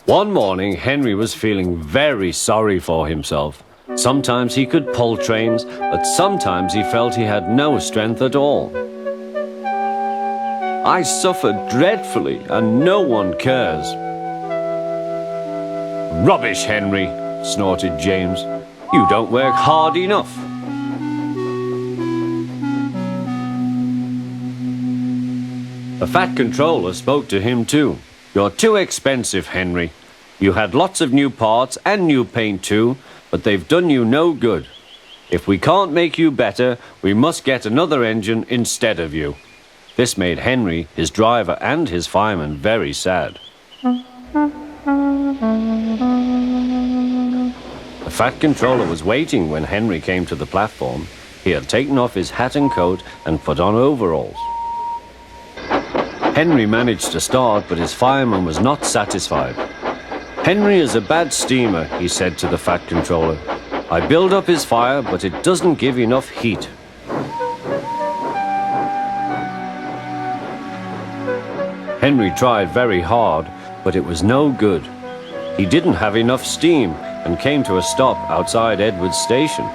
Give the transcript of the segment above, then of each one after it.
One morning, Henry was feeling very sorry for himself. Sometimes he could pull trains, but sometimes he felt he had no strength at all. I suffered dreadfully, and no one cares. Rubbish, Henry, snorted James. You don't work hard enough. The Fat Controller spoke to him too. You're too expensive, Henry. You had lots of new parts and new paint too, but they've done you no good. If we can't make you better, we must get another engine instead of you. This made Henry, his driver and his fireman very sad. The Fat Controller was waiting when Henry came to the platform. He had taken off his hat and coat and put on overalls. Henry managed to start, but his fireman was not satisfied. Henry is a bad steamer, he said to the Fat Controller. I build up his fire, but it doesn't give enough heat. Henry tried very hard, but it was no good. He didn't have enough steam and came to a stop outside Edward's station.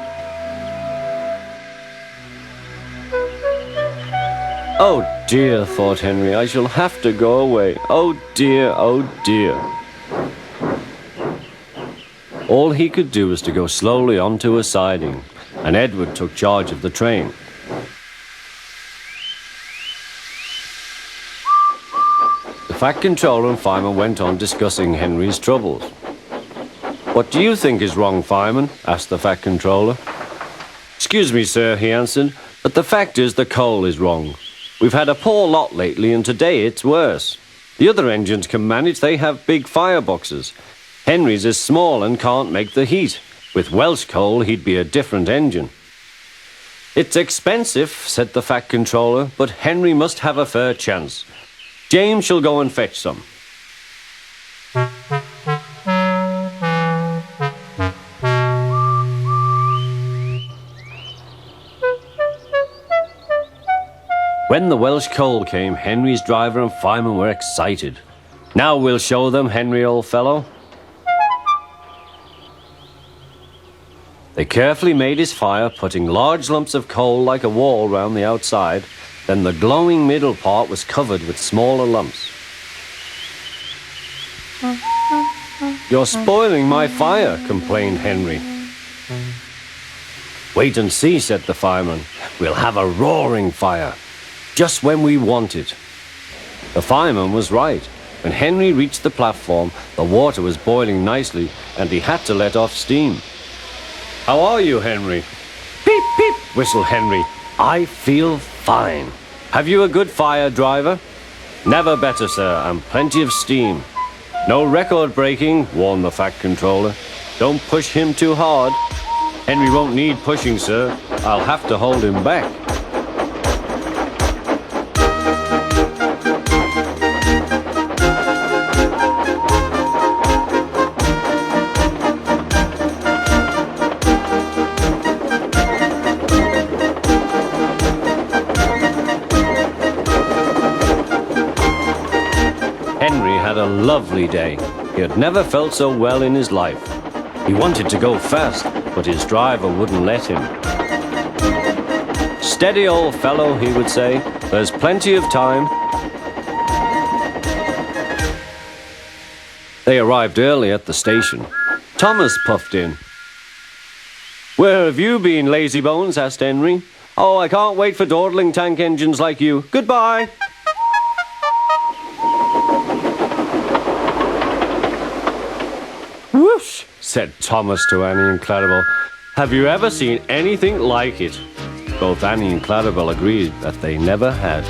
Oh dear, thought Henry, I shall have to go away. Oh dear, oh dear. All he could do was to go slowly onto a siding, and Edward took charge of the train. The Fat Controller and fireman went on discussing Henry's troubles. What do you think is wrong, fireman? Asked the Fat Controller. Excuse me, sir, he answered, but the fact is the coal is wrong. We've had a poor lot lately, and today it's worse. The other engines can manage, they have big fireboxes. Henry's is small and can't make the heat. With Welsh coal, he'd be a different engine. It's expensive, said the Fat Controller, but Henry must have a fair chance. James shall go and fetch some. When the Welsh coal came, Henry's driver and fireman were excited. Now we'll show them, Henry, old fellow. They carefully made his fire, putting large lumps of coal like a wall round the outside. Then the glowing middle part was covered with smaller lumps. You're spoiling my fire, complained Henry. Wait and see, said the fireman. We'll have a roaring fire. Just when we want it. The fireman was right. When Henry reached the platform, the water was boiling nicely, and he had to let off steam. How are you, Henry? Peep, peep, whistled Henry. I feel fine. Have you a good fire, driver? Never better, sir, and plenty of steam. No record breaking, warned the Fat Controller. Don't push him too hard. Henry won't need pushing, sir. I'll have to hold him back. Henry had a lovely day. He had never felt so well in his life. He wanted to go fast, but his driver wouldn't let him. Steady, old fellow, he would say. There's plenty of time. They arrived early at the station. Thomas puffed in. Where have you been, lazybones? Asked Henry. Oh, I can't wait for dawdling tank engines like you. Goodbye. Whoosh, said Thomas to Annie and Clarabel. Have you ever seen anything like it? Both Annie and Clarabel agreed that they never had.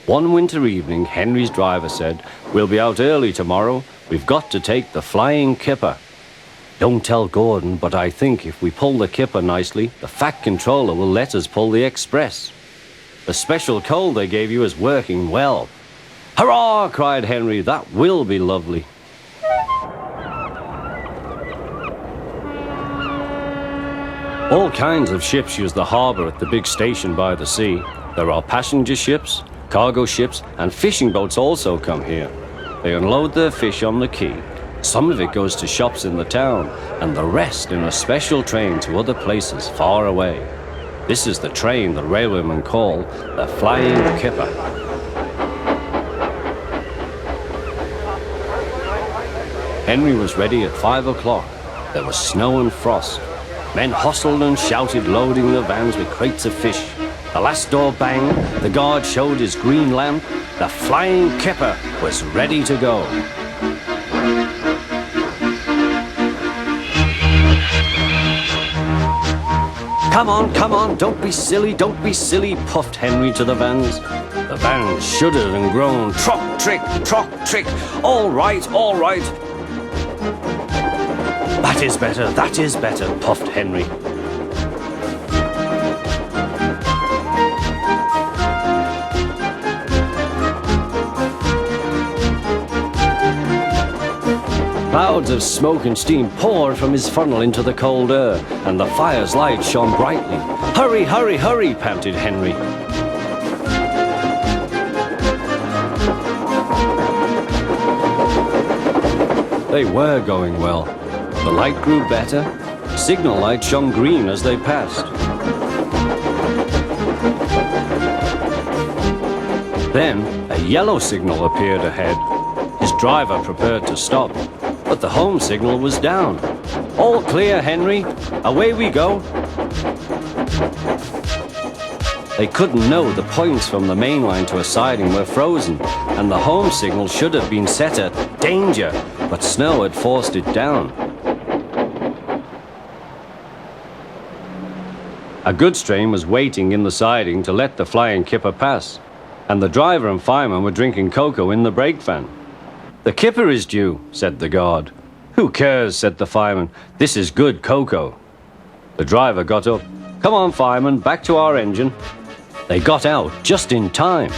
One winter evening, Henry's driver said, "We'll be out early tomorrow. We've got to take the Flying Kipper." "Don't tell Gordon, but I think if we pull the Kipper nicely, the Fat Controller will let us pull the Express. The special coal they gave you is working well." "Hurrah!" cried Henry. "That will be lovely." All kinds of ships use the harbour at the big station by the sea. There are passenger ships, cargo ships, and fishing boats also come here. They unload their fish on the quay. Some of it goes to shops in the town, and the rest in a special train to other places far away. This is the train the railwaymen call the Flying Kipper. Henry was ready at 5 o'clock. There was snow and frost. Men hustled and shouted, loading the vans with crates of fish. The last door banged, the guard showed his green lamp. The Flying Kipper was ready to go. Come on, don't be silly, puffed Henry to the vans. The vans shuddered and groaned, trock, trick, all right. That is better, puffed Henry. Clouds of smoke and steam poured from his funnel into the cold air, and the fire's light shone brightly. Hurry, panted Henry. They were going well. The light grew better. Signal light shone green as they passed. Then a yellow signal appeared ahead. His driver prepared to stop, but the home signal was down. "All clear, Henry. Away we go." They couldn't know the points from the main line to a siding were frozen, and the home signal should have been set at danger, but snow had forced it down. A goods train was waiting in the siding to let the Flying Kipper pass, and the driver and fireman were drinking cocoa in the brake van. "The Kipper is due," said the guard. "Who cares?" said the fireman. "This is good cocoa." The driver got up. "Come on, fireman, back to our engine." They got out just in time.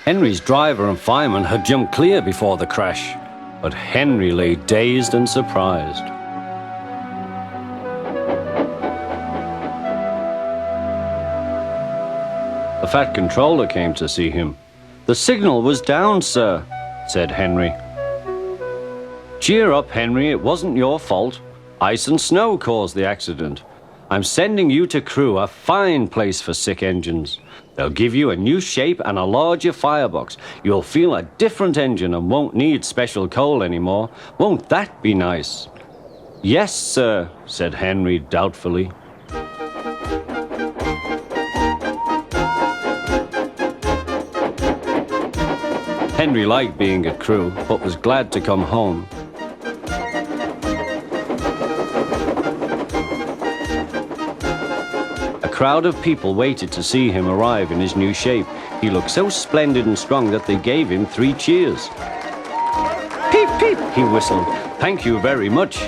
Henry's driver and fireman had jumped clear before the crash, but Henry lay dazed and surprised. The Fat Controller came to see him. "The signal was down, sir," said Henry. "Cheer up, Henry, it wasn't your fault. Ice and snow caused the accident. I'm sending you to Crewe, a fine place for sick engines. They'll give you a new shape and a larger firebox. You'll feel a different engine and won't need special coal anymore. Won't that be nice?" "Yes, sir," said Henry doubtfully. Henry liked being at Crewe, but was glad to come home. A crowd of people waited to see him arrive in his new shape. He looked so splendid and strong that they gave him 3 cheers. "Peep, peep," he whistled. "Thank you very much."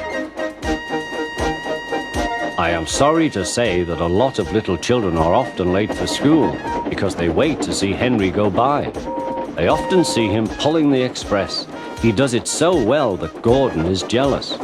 I am sorry to say that a lot of little children are often late for school because they wait to see Henry go by. They often see him pulling the express. He does it so well that Gordon is jealous.